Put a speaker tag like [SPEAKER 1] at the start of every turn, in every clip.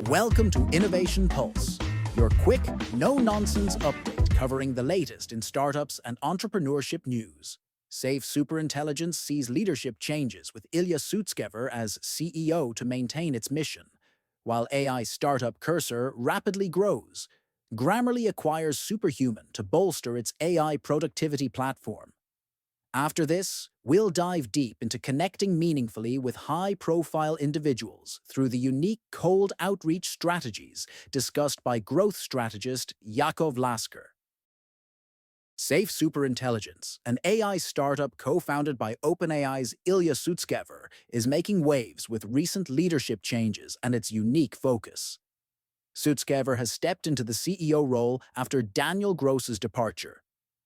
[SPEAKER 1] Welcome to Innovation Pulse, your quick, no-nonsense update covering the latest in startups and entrepreneurship news. Safe Superintelligence sees leadership changes with Ilya Sutskever as CEO to maintain its mission, while AI startup Cursor rapidly grows. Grammarly acquires Superhuman to bolster its AI productivity platform. After this, we'll dive deep into connecting meaningfully with high-profile individuals through the unique cold outreach strategies discussed by growth strategist Yakov Lasker. Safe Superintelligence, an AI startup co-founded by OpenAI's Ilya Sutskever, is making waves with recent leadership changes and its unique focus. Sutskever has stepped into the CEO role after Daniel Gross's departure.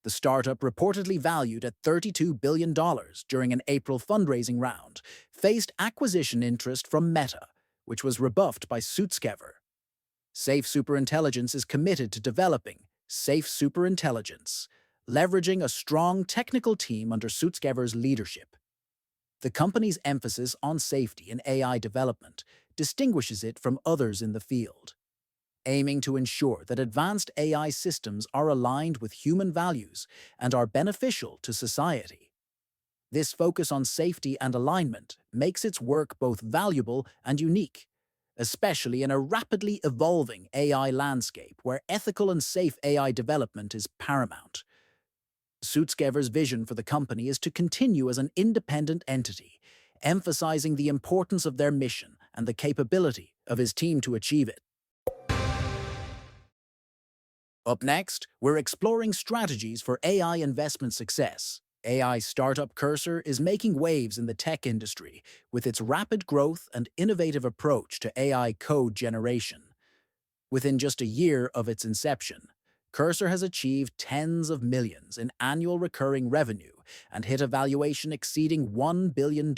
[SPEAKER 1] The startup, reportedly valued at $32 billion during an April fundraising round, faced acquisition interest from Meta, which was rebuffed by Sutskever. Safe Superintelligence is committed to developing Safe Superintelligence, leveraging a strong technical team under Sutskever's leadership. The company's emphasis on safety in AI development distinguishes it from others in the field, aiming to ensure that advanced AI systems are aligned with human values and are beneficial to society. This focus on safety and alignment makes its work both valuable and unique, especially in a rapidly evolving AI landscape where ethical and safe AI development is paramount. Sutskever's vision for the company is to continue as an independent entity, emphasizing the importance of their mission and the capability of his team to achieve it. Up next, we're exploring strategies for AI investment success. AI startup Cursor is making waves in the tech industry with its rapid growth and innovative approach to AI code generation. Within just a year of its inception, Cursor has achieved tens of millions in annual recurring revenue and hit a valuation exceeding $1 billion.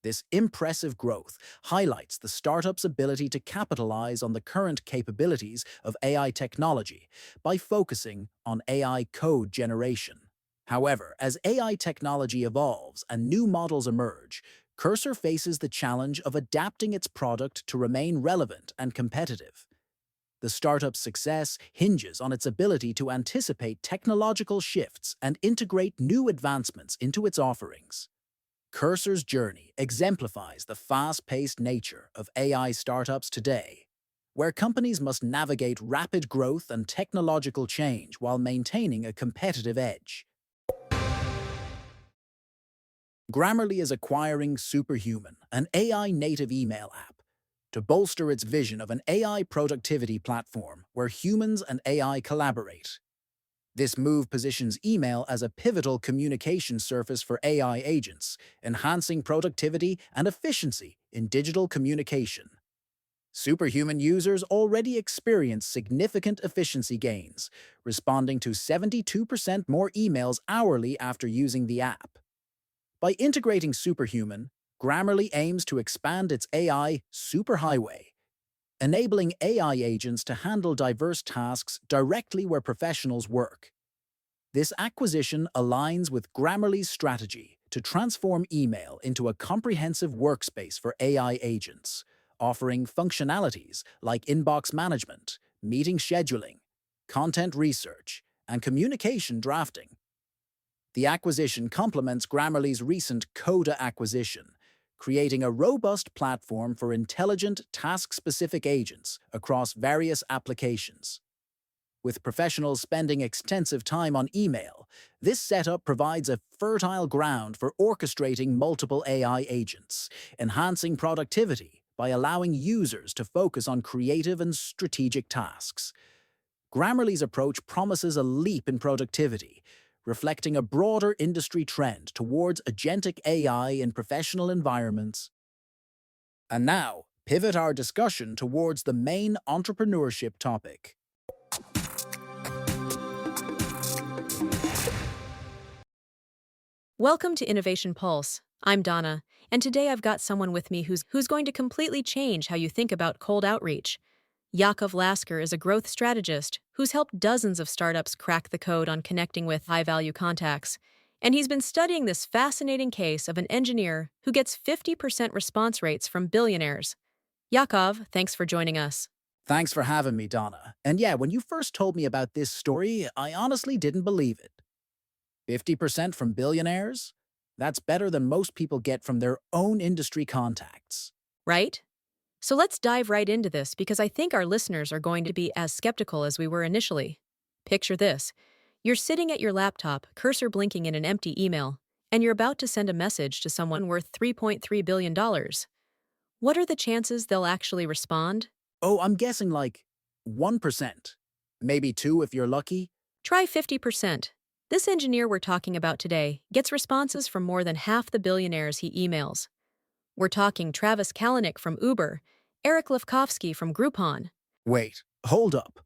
[SPEAKER 1] This impressive growth highlights the startup's ability to capitalize on the current capabilities of AI technology by focusing on AI code generation. However, as AI technology evolves and new models emerge, Cursor faces the challenge of adapting its product to remain relevant and competitive. The startup's success hinges on its ability to anticipate technological shifts and integrate new advancements into its offerings. Cursor's journey exemplifies the fast-paced nature of AI startups today, where companies must navigate rapid growth and technological change while maintaining a competitive edge. Grammarly is acquiring Superhuman, an AI-native email app, to bolster its vision of an AI productivity platform where humans and AI collaborate. This move positions email as a pivotal communication surface for AI agents, enhancing productivity and efficiency in digital communication. Superhuman users already experience significant efficiency gains, responding to 72% more emails hourly after using the app. By integrating Superhuman, Grammarly aims to expand its AI superhighway, enabling AI agents to handle diverse tasks directly where professionals work. This acquisition aligns with Grammarly's strategy to transform email into a comprehensive workspace for AI agents, offering functionalities like inbox management, meeting scheduling, content research, and communication drafting. The acquisition complements Grammarly's recent Coda acquisition, creating a robust platform for intelligent, task-specific agents across various applications. With professionals spending extensive time on email, this setup provides a fertile ground for orchestrating multiple AI agents, enhancing productivity by allowing users to focus on creative and strategic tasks. Grammarly's approach promises a leap in productivity, reflecting a broader industry trend towards agentic AI in professional environments. And now, pivot our discussion towards the main entrepreneurship topic.
[SPEAKER 2] Welcome to Innovation Pulse. I'm Donna, and today I've got someone with me who's going to completely change how you think about cold outreach. Yakov Lasker is a growth strategist who's helped dozens of startups crack the code on connecting with high-value contacts. And he's been studying this fascinating case of an engineer who gets 50% response rates from billionaires. Yakov, thanks for joining us.
[SPEAKER 1] Thanks for having me, Donna. And yeah, when you first told me about this story, I honestly didn't believe it. 50% from billionaires? That's better than most people get from their own industry contacts.
[SPEAKER 2] Right? So let's dive right into this because I think our listeners are going to be as skeptical as we were initially. Picture this. You're sitting at your laptop, cursor blinking in an empty email, and you're about to send a message to someone worth $3.3 billion. What are the chances they'll actually respond?
[SPEAKER 1] Oh, I'm guessing like 1%. Maybe 2 if you're lucky.
[SPEAKER 2] Try 50%. This engineer we're talking about today gets responses from more than half the billionaires he emails. We're talking Travis Kalanick from Uber, Eric Lefkofsky from Groupon.
[SPEAKER 1] Wait, hold up.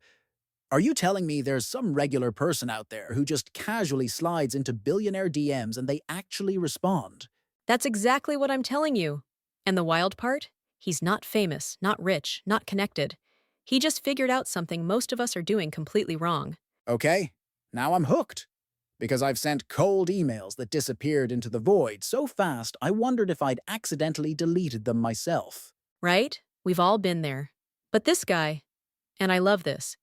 [SPEAKER 1] Are you telling me there's some regular person out there who just casually slides into billionaire DMs and they actually respond?
[SPEAKER 2] That's exactly what I'm telling you. And the wild part? He's not famous, not rich, not connected. He just figured out something most of us are doing completely wrong.
[SPEAKER 1] Okay, now I'm hooked. Because I've sent cold emails that disappeared into the void so fast I wondered if I'd accidentally deleted them myself.
[SPEAKER 2] Right? We've all been there. But this guy, and I love this,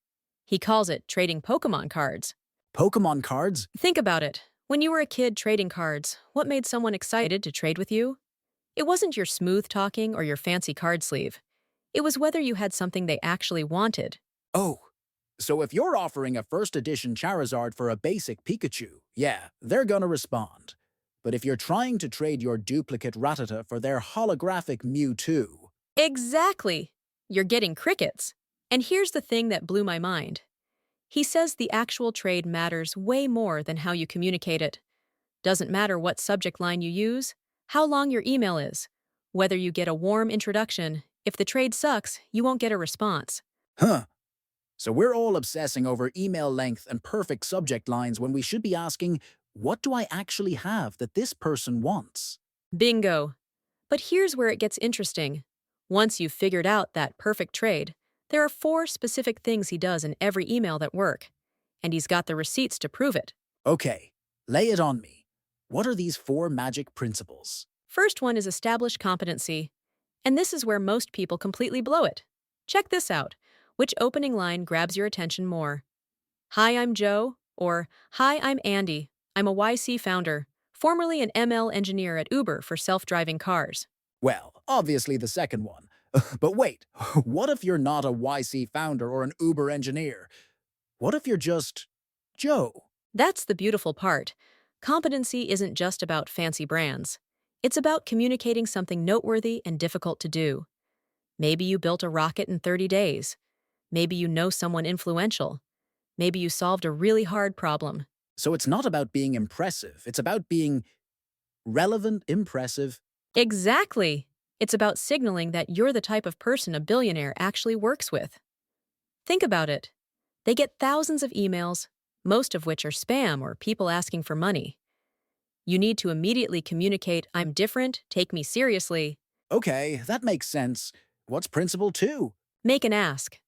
[SPEAKER 2] he calls it trading Pokemon cards.
[SPEAKER 1] Pokemon cards?
[SPEAKER 2] Think about it. When you were a kid trading cards, what made someone excited to trade with you? It wasn't your smooth talking or your fancy card sleeve. It was whether you had something they actually wanted.
[SPEAKER 1] Oh, so if you're offering a first edition Charizard for a basic Pikachu, yeah, they're gonna respond. But if you're trying to trade your duplicate Rattata for their holographic Mewtwo,
[SPEAKER 2] Exactly! You're getting crickets. And here's the thing that blew my mind. He says the actual trade matters way more than how you communicate it. Doesn't matter what subject line you use, how long your email is, whether you get a warm introduction. If the trade sucks, you won't get a response.
[SPEAKER 1] huh. So we're all obsessing over email length and perfect subject lines when we should be asking, what do I actually have that this person wants?
[SPEAKER 2] Bingo. But here's where it gets interesting. Once you've figured out that perfect trade, there are 4 specific things he does in every email that work. And he's got the receipts to prove it.
[SPEAKER 1] Okay, lay it on me. What are these 4 magic principles?
[SPEAKER 2] First one is establish competency. And this is where most people completely blow it. Check this out. Which opening line grabs your attention more? Hi, I'm Joe, or Hi, I'm Andy. I'm a YC founder, formerly an ML engineer at Uber for self-driving cars.
[SPEAKER 1] Well, obviously the second one. But wait, what if you're not a YC founder or an Uber engineer? What if you're just Joe?
[SPEAKER 2] That's the beautiful part. Competency isn't just about fancy brands. It's about communicating something noteworthy and difficult to do. Maybe you built a rocket in 30 days. Maybe you know someone influential. Maybe you solved a really hard problem.
[SPEAKER 1] So it's not about being impressive, it's about being relevant, impressive.
[SPEAKER 2] Exactly! It's about signaling that you're the type of person a billionaire actually works with. Think about it. They get thousands of emails, most of which are spam or people asking for money. You need to immediately communicate, I'm different, take me seriously.
[SPEAKER 1] Okay, that makes sense. What's principle 2?
[SPEAKER 2] Make an ask.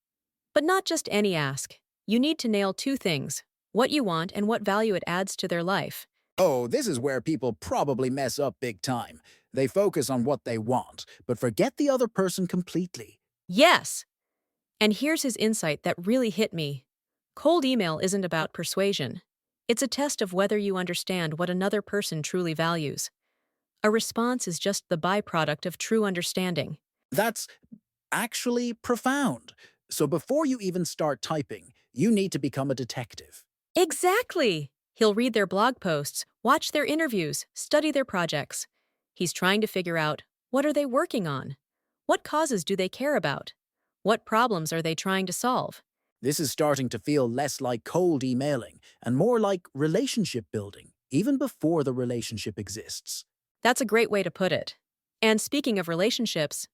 [SPEAKER 2] But not just any ask. You need to nail 2 things, what you want and what value it adds to their life.
[SPEAKER 1] Oh, this is where people probably mess up big time. They focus on what they want, but forget the other person completely.
[SPEAKER 2] Yes! And here's his insight that really hit me. Cold email isn't about persuasion. It's a test of whether you understand what another person truly values. A response is just the byproduct of true understanding.
[SPEAKER 1] That's actually profound. So before you even start typing, you need to become a detective.
[SPEAKER 2] Exactly! He'll read their blog posts, watch their interviews, study their projects. He's trying to figure out, what are they working on? What causes do they care about? What problems are they trying to solve?
[SPEAKER 1] This is starting to feel less like cold emailing and more like relationship building, even before the relationship exists.
[SPEAKER 2] That's a great way to put it. And speaking of relationships,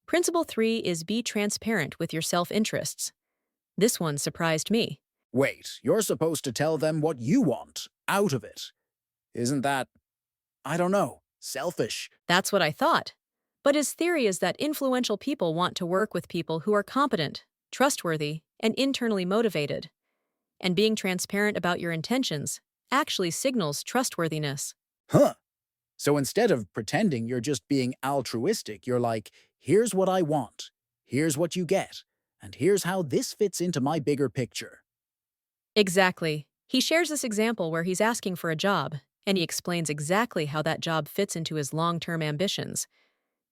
[SPEAKER 2] Principle 3 is be transparent with your self-interests. This one surprised me.
[SPEAKER 1] Wait, you're supposed to tell them what you want, out of it. Isn't that, I don't know, selfish?
[SPEAKER 2] That's what I thought. But his theory is that influential people want to work with people who are competent, trustworthy, and internally motivated. And being transparent about your intentions actually signals trustworthiness.
[SPEAKER 1] Huh. So instead of pretending you're just being altruistic, you're like, here's what I want. Here's what you get, and here's how this fits into my bigger picture.
[SPEAKER 2] Exactly. He shares this example where he's asking for a job, and he explains exactly how that job fits into his long-term ambitions.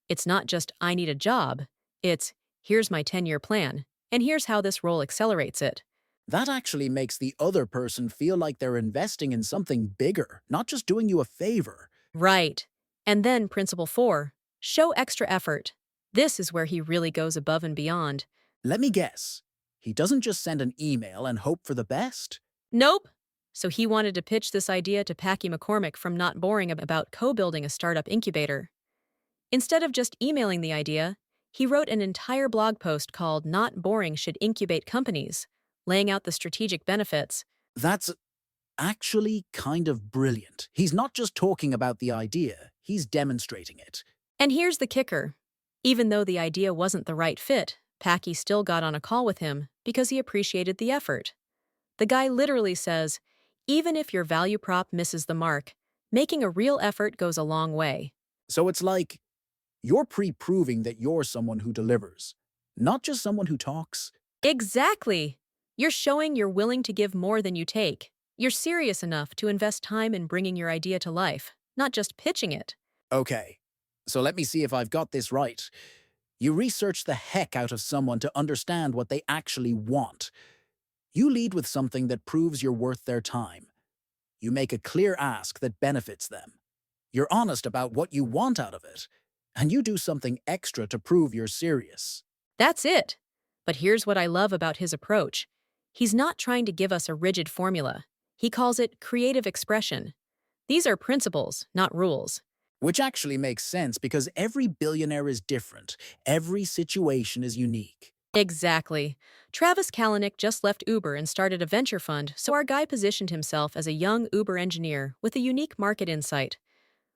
[SPEAKER 2] It's not just, I need a job. It's, here's my 10-year plan, and here's how this role accelerates it.
[SPEAKER 1] That actually makes the other person feel like they're investing in something bigger, not just doing you a favor.
[SPEAKER 2] Right. And then principle 4, show extra effort. This is where he really goes above and beyond.
[SPEAKER 1] Let me guess. He doesn't just send an email and hope for the best.
[SPEAKER 2] Nope. So he wanted to pitch this idea to Packy McCormick from Not Boring about co-building a startup incubator. Instead of just emailing the idea, he wrote an entire blog post called Not Boring Should Incubate Companies, laying out the strategic benefits.
[SPEAKER 1] That's actually kind of brilliant. He's not just talking about the idea, he's demonstrating it.
[SPEAKER 2] And here's the kicker. Even though the idea wasn't the right fit, Packy still got on a call with him because he appreciated the effort. The guy literally says, even if your value prop misses the mark, making a real effort goes a long way.
[SPEAKER 1] So it's like, you're pre-proving that you're someone who delivers, not just someone who talks.
[SPEAKER 2] Exactly. You're showing you're willing to give more than you take. You're serious enough to invest time in bringing your idea to life, not just pitching it.
[SPEAKER 1] Okay, so let me see if I've got this right. You research the heck out of someone to understand what they actually want. You lead with something that proves you're worth their time. You make a clear ask that benefits them. You're honest about what you want out of it. And you do something extra to prove you're serious.
[SPEAKER 2] That's it. But here's what I love about his approach. He's not trying to give us a rigid formula. He calls it creative expression. These are principles, not rules.
[SPEAKER 1] Which actually makes sense because every billionaire is different. Every situation is unique.
[SPEAKER 2] Exactly. Travis Kalanick just left Uber and started a venture fund, so our guy positioned himself as a young Uber engineer with a unique market insight.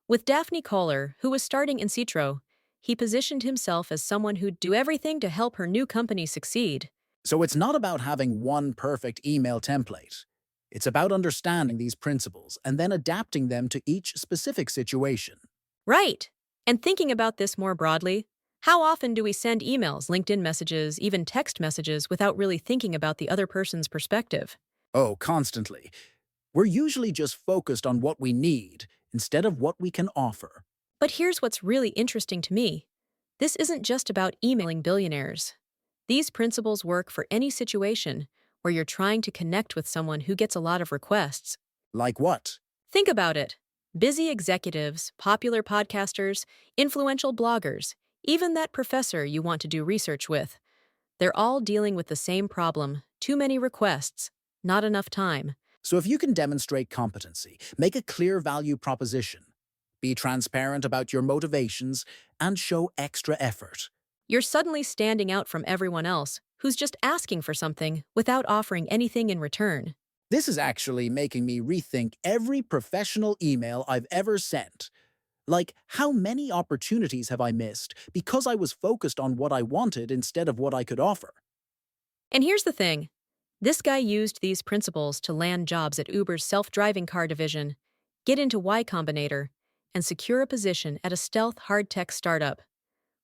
[SPEAKER 2] With Daphne Kohler, who was starting In Citro, he positioned himself as someone who'd do everything to help her new company succeed.
[SPEAKER 1] So it's not about having one perfect email template. It's about understanding these principles and then adapting them to each specific situation.
[SPEAKER 2] Right. And thinking about this more broadly, how often do we send emails, LinkedIn messages, even text messages without really thinking about the other person's perspective?
[SPEAKER 1] Oh, constantly. We're usually just focused on what we need instead of what we can offer.
[SPEAKER 2] But here's what's really interesting to me. This isn't just about emailing billionaires. These principles work for any situation where you're trying to connect with someone who gets a lot of requests.
[SPEAKER 1] Like what?
[SPEAKER 2] Think about it. Busy executives, popular podcasters, influential bloggers, even that professor you want to do research with. They're all dealing with the same problem: too many requests, not enough time.
[SPEAKER 1] So if you can demonstrate competency, make a clear value proposition, be transparent about your motivations, and show extra effort.
[SPEAKER 2] You're suddenly standing out from everyone else who's just asking for something without offering anything in return.
[SPEAKER 1] This is actually making me rethink every professional email I've ever sent. Like, how many opportunities have I missed because I was focused on what I wanted instead of what I could offer?
[SPEAKER 2] And here's the thing. This guy used these principles to land jobs at Uber's self-driving car division, get into Y Combinator, and secure a position at a stealth hard-tech startup.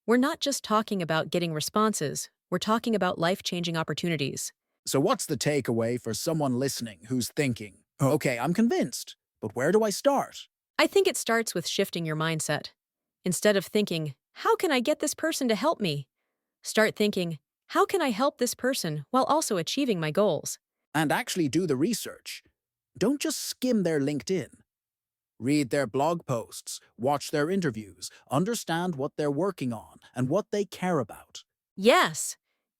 [SPEAKER 2] We're not just talking about getting responses, we're talking about life-changing opportunities.
[SPEAKER 1] So what's the takeaway for someone listening who's thinking, okay, I'm convinced, but where do I start?
[SPEAKER 2] I think it starts with shifting your mindset. Instead of thinking, how can I get this person to help me? Start thinking, how can I help this person while also achieving my goals?
[SPEAKER 1] And actually do the research. Don't just skim their LinkedIn. Read their blog posts, watch their interviews, understand what they're working on and what they care about.
[SPEAKER 2] Yes.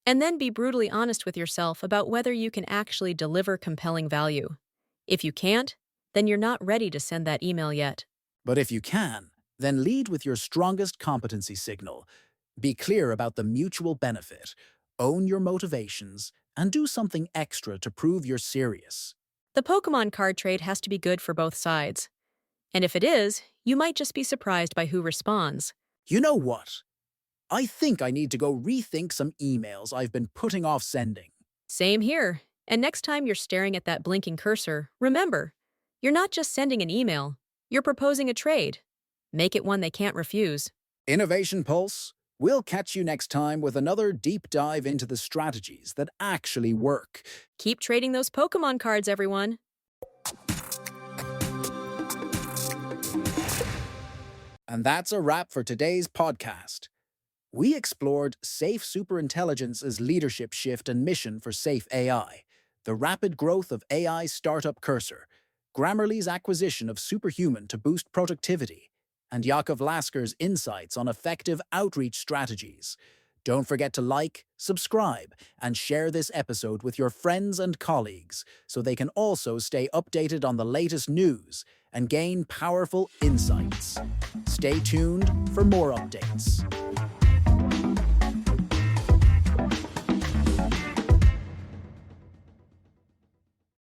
[SPEAKER 2] And then be brutally honest with yourself about whether you can actually deliver compelling value. If you can't, then you're not ready to send that email yet.
[SPEAKER 1] But if you can, then lead with your strongest competency signal. Be clear about the mutual benefit, own your motivations, and do something extra to prove you're serious.
[SPEAKER 2] The Pokemon card trade has to be good for both sides. And if it is, you might just be surprised by who responds.
[SPEAKER 1] You know what? I think I need to go rethink some emails I've been putting off sending.
[SPEAKER 2] Same here. And next time you're staring at that blinking cursor, remember, you're not just sending an email, you're proposing a trade. Make it one they can't refuse.
[SPEAKER 1] Innovation Pulse, We'll catch you next time with another deep dive into the strategies that actually work.
[SPEAKER 2] Keep trading those Pokemon cards, everyone.
[SPEAKER 1] And that's a wrap for today's podcast. We explored Safe Superintelligence's leadership shift and mission for Safe AI, the rapid growth of AI startup Cursor, Grammarly's acquisition of Superhuman to boost productivity, and Yakov Lasker's insights on effective outreach strategies. Don't forget to like, subscribe, and share this episode with your friends and colleagues so they can also stay updated on the latest news and gain powerful insights. Stay tuned for more updates.